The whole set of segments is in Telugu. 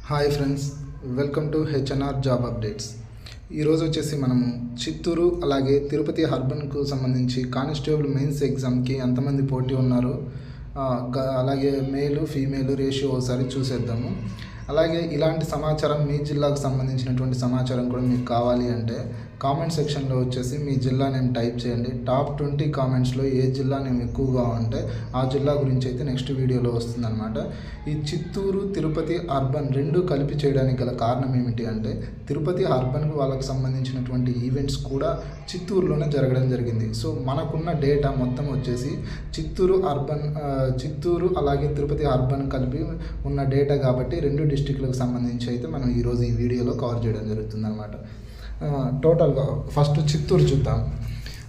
Hi friends, welcome to HNR job updates. ఈరోజు వచ్చేసి మనము చిత్తూరు అలాగే తిరుపతి అర్బన్కు సంబంధించి కానిస్టేబుల్ మెయిన్స్ ఎగ్జామ్కి ఎంతమంది పోటీ ఉన్నారు, అలాగే మేలు ఫీమేల్ రేషియో ఒకసారి చూసేద్దాము. అలాగే ఇలాంటి సమాచారం మీ జిల్లాకు సంబంధించినటువంటి సమాచారం కూడా మీకు కావాలి అంటే కామెంట్ సెక్షన్లో వచ్చేసి మీ జిల్లా నేమ్ టైప్ చేయండి. టాప్ 20 కామెంట్స్లో ఏ జిల్లా నేమ్ ఎక్కువగా ఉంటే ఆ జిల్లా గురించి అయితే నెక్స్ట్ వీడియోలో వస్తుందన్నమాట. ఈ చిత్తూరు తిరుపతి అర్బన్ రెండు కలిపి చేయడానికి గల కారణం ఏమిటి అంటే తిరుపతి అర్బన్కు వాళ్ళకు సంబంధించినటువంటి ఈవెంట్స్ కూడా చిత్తూరులోనే జరగడం జరిగింది. సో మనకున్న డేటా మొత్తం వచ్చేసి చిత్తూరు అలాగే తిరుపతి అర్బన్ కలిపి ఉన్న డేటా కాబట్టి రెండు డిస్టిక్లకు సంబంధించి అయితే మనం ఈరోజు ఈ వీడియోలో కవర్ చేయడం జరుగుతుందన్నమాట. టోటల్గా ఫస్ట్ చిత్తూరు చూద్దాం.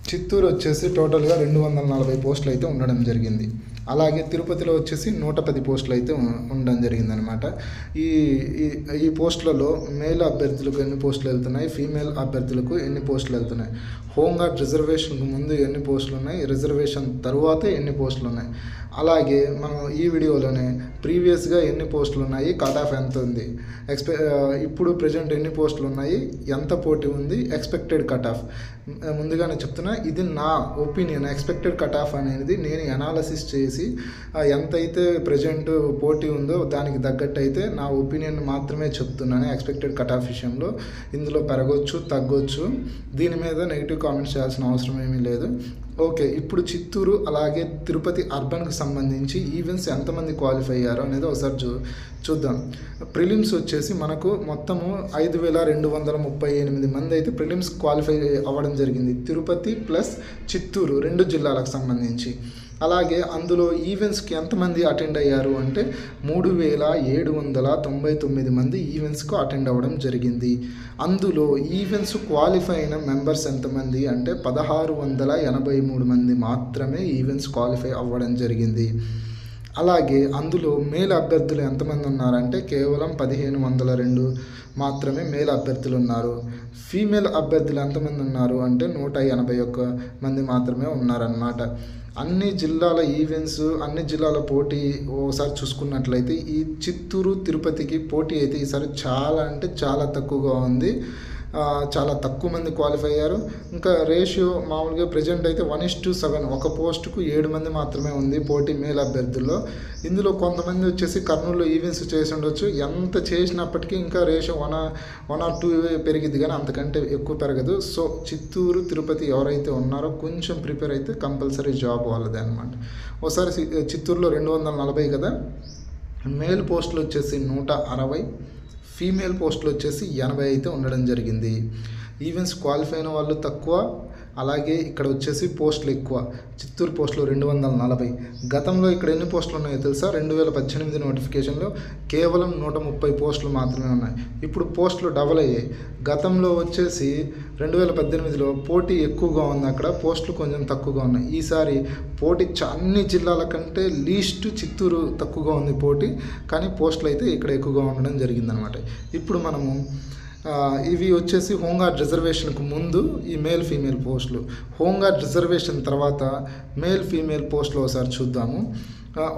చిత్తూరు వచ్చేసి టోటల్గా 240 పోస్టులు అయితే ఉండడం జరిగింది. అలాగే తిరుపతిలో వచ్చేసి 110 పోస్టులు అయితే ఉండడం జరిగిందనమాట. ఈ పోస్టులలో మేల్ అభ్యర్థులకు ఎన్ని పోస్టులు వెళ్తున్నాయి, ఫీమేల్ అభ్యర్థులకు ఎన్ని పోస్టులు వెళ్తున్నాయి, హోంగార్డ్ రిజర్వేషన్కు ముందు ఎన్ని పోస్టులు ఉన్నాయి, రిజర్వేషన్ తరువాతే ఎన్ని పోస్టులు ఉన్నాయి, అలాగే మనం ఈ వీడియోలోనే ప్రీవియస్గా ఎన్ని పోస్టులు ఉన్నాయి, కట్ ఆఫ్ ఎంత ఉంది, ఇప్పుడు ప్రజెంట్ ఎన్ని పోస్టులు ఉన్నాయి, ఎంత పోటీ ఉంది, ఎక్స్పెక్టెడ్ కట్ ఆఫ్ ముందుగానే చెప్తున్నా. ఇది నా ఒపీనియన్. ఎక్స్పెక్టెడ్ కట్ ఆఫ్ అనేది నేను అనాలసిస్ చేసి ఎంతైతే ప్రజెంట్ పోటీ ఉందో దానికి తగ్గట్టు అయితే నా ఒపీనియన్ మాత్రమే చెప్తున్నాను. ఎక్స్పెక్టెడ్ కట్ ఆఫ్ విషయంలో ఇందులో పెరగవచ్చు, తగ్గొచ్చు. దీని మీద నెగిటివ్ కామెంట్స్ చేయాల్సిన అవసరం ఏమీ లేదు. ఓకే, ఇప్పుడు చిత్తూరు అలాగే తిరుపతి అర్బన్కి సంబంధించి ఈవెంట్స్ ఎంతమంది క్వాలిఫై అయ్యారో అనేది ఒకసారి చూద్దాం. ప్రిలిమ్స్ వచ్చేసి మనకు మొత్తము 5238 మంది అయితే ప్రిలిమ్స్ క్వాలిఫై అవ్వడం జరిగింది, తిరుపతి ప్లస్ చిత్తూరు రెండు జిల్లాలకు సంబంధించి. అలాగే అందులో ఈవెంట్స్కి ఎంతమంది అటెండ్ అయ్యారు అంటే 3799 మంది ఈవెంట్స్కు అటెండ్ అవ్వడం జరిగింది. అందులో ఈవెంట్స్ క్వాలిఫై అయిన మెంబర్స్ ఎంతమంది అంటే 1683 మంది మాత్రమే ఈవెంట్స్ క్వాలిఫై అవ్వడం జరిగింది. అలాగే అందులో మేల్ అభ్యర్థులు ఎంతమంది ఉన్నారంటే కేవలం 1502 మాత్రమే మేల్ అభ్యర్థులు ఉన్నారు. ఫీమేల్ అభ్యర్థులు ఎంతమంది ఉన్నారు అంటే 181 మంది మాత్రమే ఉన్నారన్నమాట. అన్ని జిల్లాల ఈవెంట్స్, అన్ని జిల్లాల పోటీ ఒకసారి చూసుకున్నట్లయితే ఈ చిత్తూరు తిరుపతికి పోటీ అయితే ఈసారి చాలా అంటే చాలా తక్కువగా ఉంది. చాలా తక్కువ మంది క్వాలిఫై అయ్యారు. ఇంకా రేషియో మామూలుగా ప్రజెంట్ అయితే 1:7, ఒక పోస్టుకు 7 మంది మాత్రమే ఉంది పోటీ మేల్ అభ్యర్థుల్లో. ఇందులో కొంతమంది వచ్చేసి కర్నూలులో ఈవెంట్స్ చేసి ఉండొచ్చు. ఎంత చేసినప్పటికీ ఇంకా రేషియో 1 or 2 పెరిగిద్ది, కానీ అంతకంటే ఎక్కువ పెరగదు. సో చిత్తూరు తిరుపతి ఎవరైతే ఉన్నారో కొంచెం ప్రిపేర్ అయితే కంపల్సరీ జాబ్ వాళ్ళదే అనమాట. ఒకసారి చిత్తూరులో 240 కదా, మేల్ పోస్టులు వచ్చేసి 160, ఫీమేల్ పోస్టులు వచ్చేసి 80 అయితే ఉండడం జరిగింది. ఈవెంట్స్ క్వాలిఫై అయిన వాళ్ళు తక్కువ, అలాగే ఇక్కడ వచ్చేసి పోస్టులు ఎక్కువ. చిత్తూరు పోస్టులు 240. గతంలో ఇక్కడ ఎన్ని పోస్టులు ఉన్నాయో తెలుసా? 2018 నోటిఫికేషన్లో కేవలం 130 పోస్టులు మాత్రమే ఉన్నాయి. ఇప్పుడు పోస్టులు డబల్ అయ్యాయి. గతంలో వచ్చేసి 2018లో పోటీ ఎక్కువగా ఉంది, అక్కడ పోస్టులు కొంచెం తక్కువగా ఉన్నాయి. ఈసారి పోటీ అన్ని జిల్లాల కంటే లీస్ట్ చిత్తూరు తక్కువగా ఉంది పోటీ, కానీ పోస్టులు అయితే ఇక్కడ ఎక్కువగా ఉండడం జరిగిందనమాట. ఇప్పుడు మనము ఇవి వచ్చేసి హోంగార్డ్ రిజర్వేషన్కు ముందు ఈ మేల్ ఫీమేల్ పోస్టులు, హోంగార్డ్ రిజర్వేషన్ తర్వాత మేల్ ఫీమేల్ పోస్టులు ఒకసారి చూద్దాము.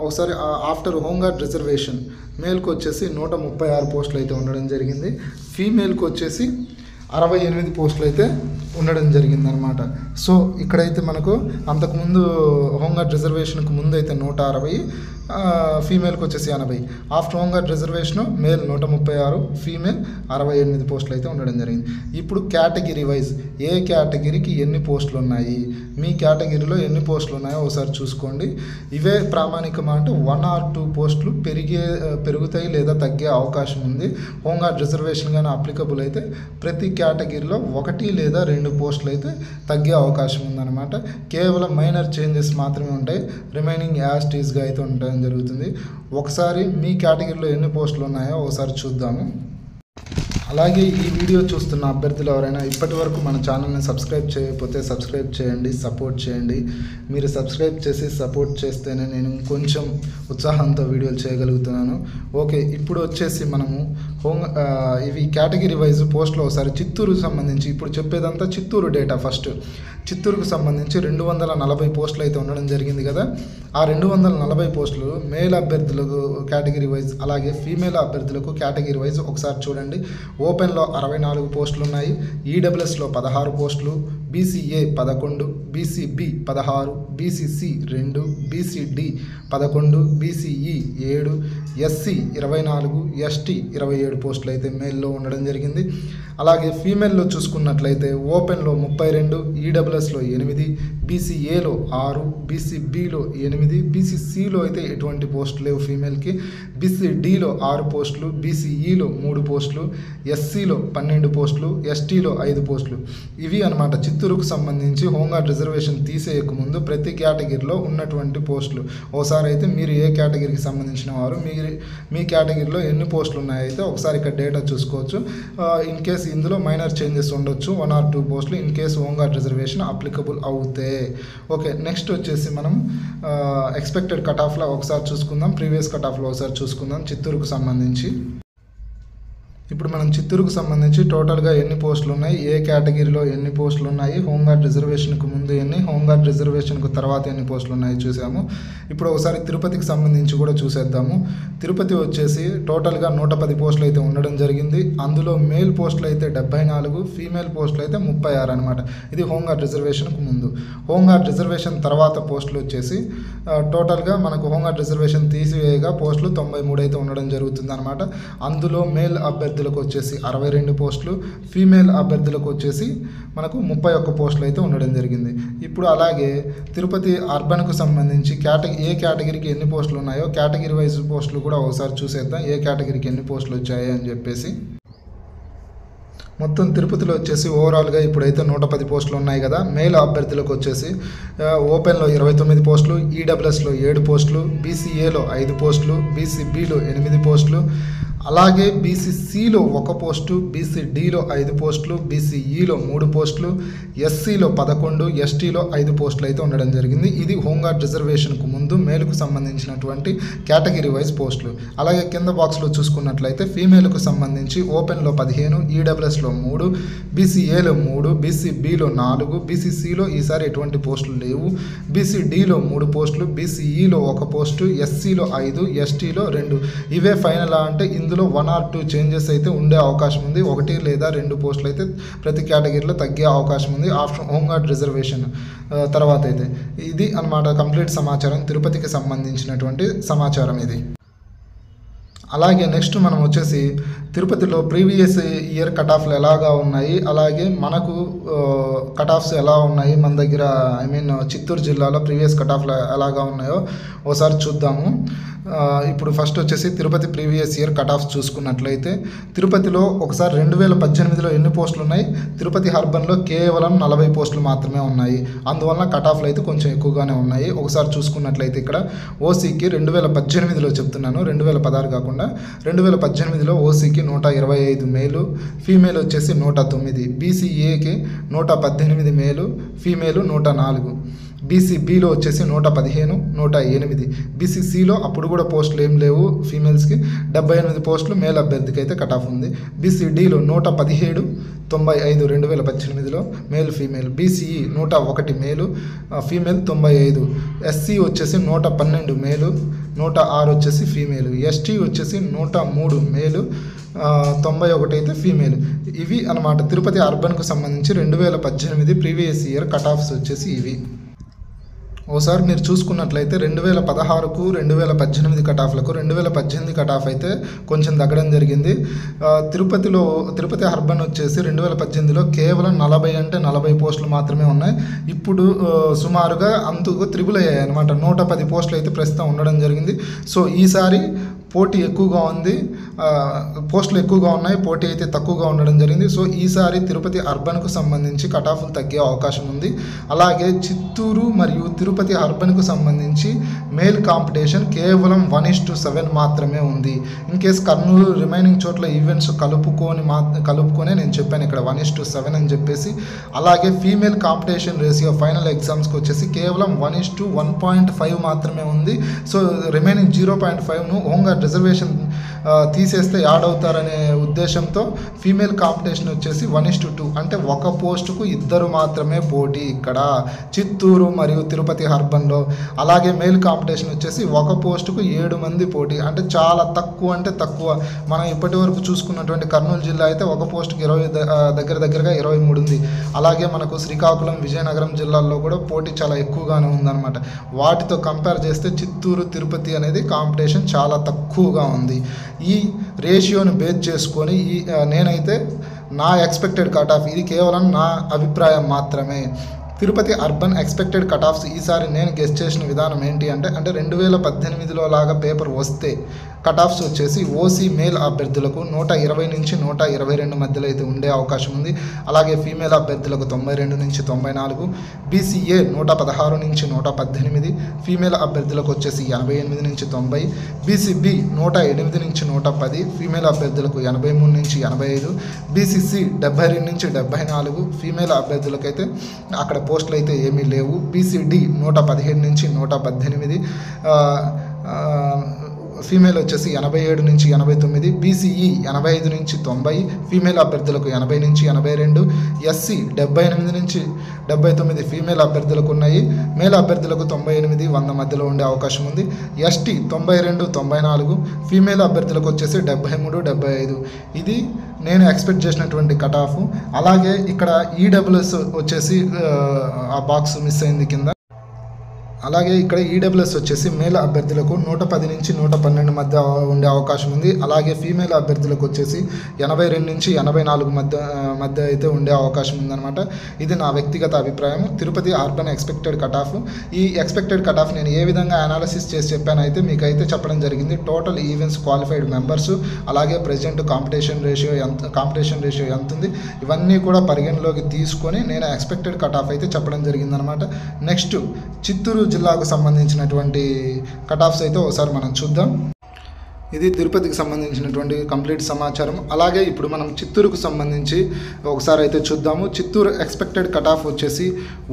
ఒకసారి ఆఫ్టర్ హోంగార్డ్ రిజర్వేషన్ మేల్కి వచ్చేసి 136 పోస్టులు అయితే ఉండడం జరిగింది. ఫీమేల్కి వచ్చేసి 68 పోస్టులు అయితే ఉండడం జరిగిందనమాట. సో ఇక్కడైతే మనకు అంతకుముందు హోంగార్డ్ రిజర్వేషన్కు ముందు అయితే 160, ఫీమేల్కి వచ్చేసి 80. After home guard reservation male 136, female 68 పోస్టులు అయితే ఉండడం జరిగింది. ఇప్పుడు కేటగిరీ వైజ్ ఏ కేటగిరీకి ఎన్ని పోస్టులు ఉన్నాయి, మీ కేటగిరీలో ఎన్ని పోస్టులు ఉన్నాయో ఒకసారి చూసుకోండి. ఇవే ప్రామాణికమా అంటే 1 or 2 పోస్టులు పెరుగుతాయి లేదా తగ్గే అవకాశం ఉంది. హోంగార్డ్ రిజర్వేషన్ కానీ అప్లికబుల్ అయితే ప్రతి కేటగిరీలో 1 లేదా 2 పోస్టులు అయితే తగ్గే అవకాశం ఉందన్నమాట. కేవలం మైనర్ చేంజెస్ మాత్రమే ఉంటాయి, రిమైనింగ్ యాజ్ టీజ్గా అయితే ఉండడం జరుగుతుంది. ఒకసారి మీ కేటగిరీలో ఎన్ని పోస్టులు ఉన్నాయో ఒకసారి చూద్దాము. అలాగే ఈ వీడియో చూస్తున్న అభ్యర్థులు ఎవరైనా ఇప్పటి వరకు మన ఛానల్ని సబ్స్క్రైబ్ చేయకపోతే సబ్స్క్రైబ్ చేయండి, సపోర్ట్ చేయండి. మీరు సబ్స్క్రైబ్ చేసి సపోర్ట్ చేస్తేనే నేను కొంచెం ఉత్సాహంతో వీడియోలు చేయగలుగుతున్నాను. ఓకే, ఇప్పుడు వచ్చేసి మనము ఇవి కేటగిరీ వైజ్ పోస్టులు ఒకసారి చిత్తూరుకు సంబంధించి ఇప్పుడు చెప్పేదంతా చిత్తూరు డేటా. ఫస్ట్ చిత్తూరుకు సంబంధించి 240 పోస్టులు అయితే ఉండడం జరిగింది కదా. ఆ 240 పోస్టులు మేల్ అభ్యర్థులకు కేటగిరీ వైజ్, అలాగే ఫీమేల్ అభ్యర్థులకు కేటగిరీ వైజ్ ఒకసారి చూడండి. ఓపెన్లో 64 పోస్టులు ఉన్నాయి, ఈడబ్ల్యూఎస్లో 16 పోస్టులు, BCA 11, BCB 16, BCC 2, BCD 11, BCE 7, SC 24, ST 27 పోస్టులు అయితే మేల్లో ఉండడం జరిగింది. అలాగే ఫీమేల్లో చూసుకున్నట్లయితే ఓపెన్లో 32, ఈడబ్ల్యూఎస్లో 8, బీసీఏలో 6, బీసీబీలో 8, బీసీసీలో అయితే ఎటువంటి పోస్టులు లేవు ఫీమేల్కి, బీసీడీలో 6 పోస్టులు, బీసీఈలో 3 పోస్టులు, ఎస్సీలో 12 పోస్టులు, ఎస్టీలో 5 పోస్టులు. ఇవి అనమాట చిత్తూరుకు సంబంధించి హోంగార్డ్ రిజర్వేషన్ తీసేయక ముందు ప్రతి కేటగిరీలో ఉన్నటువంటి పోస్టులు. ఒకసారి అయితే మీరు ఏ కేటగిరీకి సంబంధించిన వారు, మీ కేటగిరీలో ఎన్ని పోస్టులు ఉన్నాయైతే ఒకసారి ఇక్కడ డేటా చూసుకోవచ్చు. ఇన్ కేసు ఇందులో మైనర్ చేంజెస్ ఉండొచ్చు, 1 or 2 పోస్టులు in case home guard reservation applicable అవుతే. ఓకే, నెక్స్ట్ వచ్చేసి మనం ఎక్స్పెక్టెడ్ కట్ ఆఫ్లో ఒకసారి చూసుకుందాం, ప్రీవియస్ కట్ ఆఫ్లో ఒకసారి చూసుకుందాం చిత్తూరుకు సంబంధించి. ఇప్పుడు మనం చిత్తూరుకు సంబంధించి టోటల్గా ఎన్ని పోస్టులు ఉన్నాయి, ఏ కేటగిరీలో ఎన్ని పోస్టులు ఉన్నాయి, హోంగార్డ్ రిజర్వేషన్కు ముందు ఎన్ని, హోంగార్డ్ రిజర్వేషన్కు తర్వాత ఎన్ని పోస్టులు ఉన్నాయి చూసాము. ఇప్పుడు ఒకసారి తిరుపతికి సంబంధించి కూడా చూసేద్దాము. తిరుపతి వచ్చేసి టోటల్గా 110 పోస్టులు అయితే ఉండడం జరిగింది. అందులో మేల్ పోస్టులు అయితే 74, ఫీమేల్ పోస్టులు అయితే 36 అనమాట. ఇది హోంగార్డ్ రిజర్వేషన్కు ముందు. హోంగార్డ్ రిజర్వేషన్ తర్వాత పోస్టులు వచ్చేసి టోటల్గా మనకు హోంగార్డ్ రిజర్వేషన్ తీసివేయగా పోస్టులు 93 అయితే ఉండడం జరుగుతుంది అనమాట. అందులో మేల్ అభ్యర్థులకు వచ్చేసి 62 పోస్టులు, ఫీమేల్ అభ్యర్థులకు వచ్చేసి మనకు 31 పోస్టులు అయితే ఉండడం జరిగింది. ఇప్పుడు అలాగే తిరుపతి అర్బన్కు సంబంధించి ఏ కేటగిరీకి ఎన్ని పోస్టులు ఉన్నాయో కేటగిరీ వైజ్ పోస్టులు కూడా ఒకసారి చూసేద్దాం, ఏ కేటగిరీకి ఎన్ని పోస్టులు వచ్చాయి అని చెప్పేసి. మొత్తం తిరుపతిలో వచ్చేసి ఓవరాల్గా ఇప్పుడైతే 110 పోస్టులు ఉన్నాయి కదా. మేల్ అభ్యర్థులకు వచ్చేసి ఓపెన్లో 29 పోస్టులు, ఈడబ్ల్యూఎస్లో 7 పోస్టులు, బీసీఏలో 5 పోస్టులు, బీసీబీలో 8 పోస్టులు, అలాగే బీసీసీలో 1 పోస్టు, బీసీడీలో 5 పోస్టులు, బీసీఈలో 3 పోస్టులు, ఎస్సీలో 11, ఎస్టీలో 5 పోస్టులు అయితే ఉండడం జరిగింది. ఇది హోంగార్డ్ రిజర్వేషన్కు ముందు మేలుకు సంబంధించినటువంటి కేటగిరీ వైజ్ పోస్టులు. అలాగే కింద బాక్స్లో చూసుకున్నట్లయితే ఫీమేల్కు సంబంధించి ఓపెన్లో 15, ఈడబ్ల్యూఎస్లో 3, బీసీఏలో 3, బీసీబీలో 4, బీసీసీలో ఈసారి ఎటువంటి పోస్టులు లేవు, బీసీడీలో 3 పోస్టులు, బీసీఈలో 1 పోస్టు, ఎస్సీలో 5, ఎస్టీలో 2. ఇవే ఫైనల్ అంటే ఇందులో 1 or 2 చేంజెస్ అయితే ఉండే అవకాశం ఉంది. 1 లేదా 2 పోస్టులు అయితే ప్రతి కేటగిరీలో తగ్గే అవకాశం ఉంది ఆఫ్టర్ హోంగార్డ్ రిజర్వేషన్ తర్వాత అయితే. ఇది అన్నమాట కంప్లీట్ సమాచారం, తిరుపతికి సంబంధించినటువంటి సమాచారం ఇది. అలాగే నెక్స్ట్ మనం వచ్చేసి తిరుపతిలో ప్రీవియస్ ఇయర్ కట్ ఆఫ్లు ఎలాగా ఉన్నాయి, అలాగే మనకు కట్ ఆఫ్స్ ఎలా ఉన్నాయి మన దగ్గర, చిత్తూరు జిల్లాలో ప్రీవియస్ కట్ ఆఫ్లు ఎలాగా ఉన్నాయో ఒకసారి చూద్దాము. ఇప్పుడు ఫస్ట్ వచ్చేసి Tirupati previous year cut offs చూసుకున్నట్లయితే తిరుపతిలో ఒకసారి 2018లో ఎన్ని పోస్టులు ఉన్నాయి, తిరుపతి అర్బన్లో కేవలం 40 పోస్టులు మాత్రమే ఉన్నాయి. అందువలన కట్ ఆఫ్లు అయితే కొంచెం ఎక్కువగానే ఉన్నాయి. ఒకసారి చూసుకున్నట్లయితే ఇక్కడ ఓసీకి 2018లో చెప్తున్నాను, 2016 కాకుండా 2018లో ఓసీకి 125 మేలు, ఫీమేల్ వచ్చేసి 109, బీసీఏకి 118 మేలు, ఫీమేలు 104, బీసీబీలో వచ్చేసి 115, 108, బీసీసీలో అప్పుడు కూడా పోస్టులు ఏం లేవు ఫీమేల్స్కి, 78 పోస్టులు మేల్ అభ్యర్థికి అయితే కట్ ఆఫ్ ఉంది. బీసీడీలో 117, 95 2018లో మేల్ ఫీమేల్, బీసీఈ 101 మేలు, ఫీమేల్ 95, ఎస్సీ వచ్చేసి 112 మేలు, 106 వచ్చేసి ఫీమేల్, ఎస్టీ వచ్చేసి 103 మేలు, 91 అయితే ఫీమేల్. ఇవి అన్నమాట తిరుపతి అర్బన్కు సంబంధించి 2018 ప్రీవియస్ ఇయర్ కట్ ఆఫ్స్ వచ్చేసి ఇవి. ఓసారి మీరు చూసుకున్నట్లయితే 2016కు 2018 కట్ ఆఫ్లకు 2018 కట్ ఆఫ్ అయితే కొంచెం తగ్గడం జరిగింది. తిరుపతి అర్బన్ వచ్చేసి 2018లో కేవలం 40 పోస్టులు మాత్రమే ఉన్నాయి. ఇప్పుడు సుమారుగా అంతకు త్రిబుల్ అయ్యాయి అనమాట, 110 పోస్టులు అయితే ప్రస్తుతం ఉండడం జరిగింది. సో ఈసారి పోటీ ఎక్కువగా ఉంది, పోస్టులు ఎక్కువగా ఉన్నాయి, పోటీ అయితే తక్కువగా ఉండడం జరిగింది. సో ఈసారి తిరుపతి అర్బన్కు సంబంధించి కట్ ఆఫ్లు తగ్గే అవకాశం ఉంది. అలాగే చిత్తూరు మరియు తిరుపతి అర్బన్కు సంబంధించి మేల్ కాంపిటీషన్ కేవలం 1:7 మాత్రమే ఉంది. ఇన్ కేస్ కర్నూలు రిమైనింగ్ చోట్ల ఈవెంట్స్ కలుపుకొనే నేను చెప్పాను ఇక్కడ 1:7 అని చెప్పేసి. అలాగే ఫీమేల్ కాంపిటీషన్ రేషియో ఫైనల్ ఎగ్జామ్స్కి వచ్చేసి కేవలం 1:1.5 మాత్రమే ఉంది. సో రిమైనింగ్ 0.5ను హోంగార్డ్ రిజర్వేషన్ తీసేస్తే యాడ్ అవుతారనే ఉద్దేశంతో ఫీమేల్ కాంపిటీషన్ వచ్చేసి 1:2 అంటే ఒక పోస్టుకు ఇద్దరు మాత్రమే పోటీ ఇక్కడ చిత్తూరు మరియు తిరుపతి అర్బన్లో. అలాగే మేల్ కాంపిటీషన్ వచ్చేసి ఒక పోస్టుకు 7 మంది పోటీ, అంటే చాలా తక్కువ, అంటే తక్కువ. మనం ఇప్పటి వరకు చూసుకున్నటువంటి కర్నూలు జిల్లా అయితే ఒక పోస్టుకి దగ్గరగా 23 ఉంది. అలాగే మనకు శ్రీకాకుళం, విజయనగరం జిల్లాల్లో కూడా పోటీ చాలా ఎక్కువగానే ఉందన్నమాట. వాటితో కంపేర్ చేస్తే చిత్తూరు, తిరుపతి అనేది కాంపిటీషన్ చాలా తక్కువగా ఉంది. ఈ రేషియోని బేస్ చేసుకొని నేనైతే నా ఎక్స్పెక్టెడ్ కట్ ఆఫ్, ఇది కేవలం నా అభిప్రాయం మాత్రమే. Tirupati urban expected cut offs ఈసారి నేను గెస్ చేసిన విధానం ఏంటి అంటే 2018లో లాగా పేపర్ వస్తే కట్ ఆఫ్స్ వచ్చేసి ఓసీ మేల్ అభ్యర్థులకు 120 నుంచి 122 మధ్యలో అయితే ఉండే అవకాశం ఉంది. అలాగే ఫీమేల్ అభ్యర్థులకు 92 నుంచి 94, బీసీఏ 116 నుంచి 118, ఫీమేల్ అభ్యర్థులకు వచ్చేసి 88 నుంచి 90, బీసీబీ 108 నుంచి 110, ఫీమేల్ అభ్యర్థులకు 83 నుంచి 85, బీసీసీ 72 నుంచి 74, ఫీమేల్ అభ్యర్థులకైతే అక్కడ పోస్టులు అయితే ఏమీ లేవు. బీసీడీ 117 నుంచి 118, ఫీమేల్ వచ్చేసి 87 నుంచి 89, బీసీఈ 85 నుంచి 90, ఫీమేల్ అభ్యర్థులకు 80 నుంచి 82, ఎస్సీ 78 నుంచి 79 ఫీమేల్ అభ్యర్థులకు ఉన్నాయి. మేల్ అభ్యర్థులకు 98, 100 మధ్యలో ఉండే అవకాశం ఉంది. ఎస్టీ 92, 94, ఫీమేల్ అభ్యర్థులకు వచ్చేసి 73, 75. ఇది నేను ఎక్స్పెక్ట్ చేసినటువంటి కట్ ఆఫ్. అలాగే ఇక్కడ ఈడబ్ల్యూఎస్ వచ్చేసి ఆ బాక్స్ మిస్ అయింది కింద. అలాగే ఇక్కడ ఈడబ్ల్యూఎస్ వచ్చేసి మేల్ అభ్యర్థులకు 110 నుంచి 112 మధ్య ఉండే అవకాశం ఉంది. అలాగే ఫీమేల్ అభ్యర్థులకు వచ్చేసి 82 నుంచి 84 మధ్య అయితే ఉండే అవకాశం ఉందన్నమాట. ఇది నా వ్యక్తిగత అభిప్రాయం. Tirupati urban expected cut off. ఈ ఎక్స్పెక్టెడ్ కట్ ఆఫ్ నేను ఏ విధంగా అనాలిసిస్ చేసి చెప్పాను అయితే మీకైతే చెప్పడం జరిగింది. టోటల్ ఈవెంట్స్ క్వాలిఫైడ్ మెంబర్స్, అలాగే ప్రెజెంట్ కాంపిటీషన్ రేషియో ఎంత ఉంది, ఇవన్నీ కూడా పరిగణలోకి తీసుకొని నేను ఎక్స్పెక్టెడ్ కట్ ఆఫ్ అయితే చెప్పడం జరిగిందనమాట. నెక్స్ట్ చిత్తూరు జిల్లాకు సంబంధించినటువంటి కట్ ఆఫ్స్ అయితే ఒకసారి మనం చూద్దాం. ఇది తిరుపతికి సంబంధించినటువంటి కంప్లీట్ సమాచారం. అలాగే ఇప్పుడు మనం చిత్తూరుకు సంబంధించి ఒకసారి అయితే చూద్దాము. చిత్తూరు ఎక్స్పెక్టెడ్ కట్ ఆఫ్ వచ్చేసి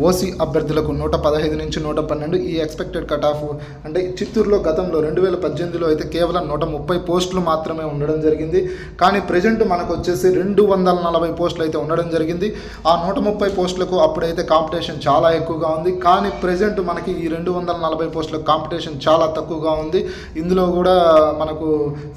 ఓసీ అభ్యర్థులకు 115 నుంచి 112. ఈ ఎక్స్పెక్టెడ్ కట్ ఆఫ్ అంటే చిత్తూరులో గతంలో 2018లో అయితే కేవలం 130 పోస్టులు మాత్రమే ఉండడం జరిగింది. కానీ ప్రజెంట్ మనకు వచ్చేసి 240 పోస్టులు అయితే ఉండడం జరిగింది. ఆ 130 పోస్టులకు అప్పుడైతే కాంపిటీషన్ చాలా ఎక్కువగా ఉంది. కానీ ప్రజెంట్ మనకి ఈ 240 పోస్టులకు కాంపిటీషన్ చాలా తక్కువగా ఉంది. ఇందులో కూడా మనకు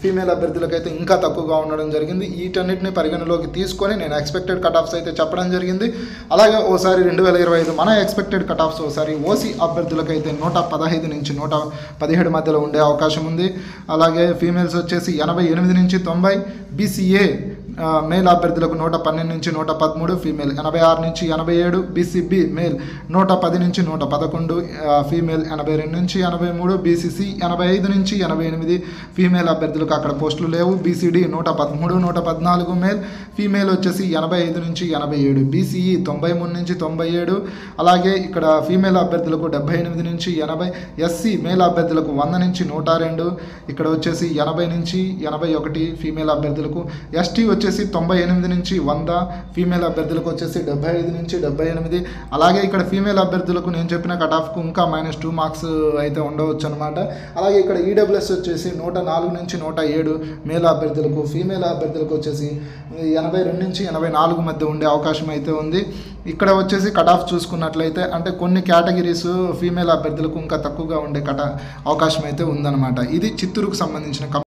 ఫీమేల్ అభ్యర్థులకు అయితే ఇంకా తక్కువగా ఉండడం జరిగింది. వీటన్నిటిని పరిగణలోకి తీసుకొని నేను ఎక్స్పెక్టెడ్ కట్ ఆఫ్స్ అయితే చెప్పడం జరిగింది. అలాగే ఓసారి 2025 మన ఎక్స్పెక్టెడ్ కట్ ఆఫ్స్ ఒకసారి ఓసీ అభ్యర్థులకు అయితే 115 నుంచి 117 మధ్యలో ఉండే అవకాశం ఉంది. అలాగే ఫీమేల్స్ వచ్చేసి 88 నుంచి 90, బీసీఏ మేల్ అభ్యర్థులకు 112 నుంచి 113, ఫీమేల్ 86 నుంచి 87, బీసీబీ మేల్ 110 నుంచి 111, ఫీమేల్ 82 నుంచి 83, బీసీసీ 85 నుంచి 88, ఫీమేల్ అభ్యర్థులకు అక్కడ పోస్టులు లేవు. బీసీడీ 113, 114 మేల్, ఫీమేల్ వచ్చేసి 85 నుంచి 87, బీసీఈ 93 నుంచి 97, అలాగే ఇక్కడ ఫీమేల్ అభ్యర్థులకు 78 నుంచి 80, ఎస్సీ మేల్ అభ్యర్థులకు 100 నుంచి 102, ఇక్కడ వచ్చేసి 80 నుంచి 81 ఫీమేల్ అభ్యర్థులకు, ఎస్టీ వచ్చేసి 98 నుంచి 100, ఫీమేల్ అభ్యర్థులకు వచ్చేసి 75 నుంచి 78. అలాగే ఇక్కడ ఫీమేల్ అభ్యర్థులకు నేను చెప్పిన కట్ ఆఫ్కు ఇంకా -2 మార్క్స్ అయితే ఉండవచ్చు అనమాట. అలాగే ఇక్కడ ఈడబ్ల్యూఎస్ వచ్చేసి 104 నుంచి 107 మేల్ అభ్యర్థులకు, ఫీమేల్ అభ్యర్థులకు వచ్చేసి 82 నుంచి 84 మధ్య ఉండే అవకాశం అయితే ఉంది. ఇక్కడ వచ్చేసి కట్ ఆఫ్ చూసుకున్నట్లయితే అంటే కొన్ని కేటగిరీస్ ఫీమేల్ అభ్యర్థులకు ఇంకా తక్కువగా ఉండే అవకాశం అయితే ఉందన్నమాట. ఇది చిత్తూరుకు సంబంధించిన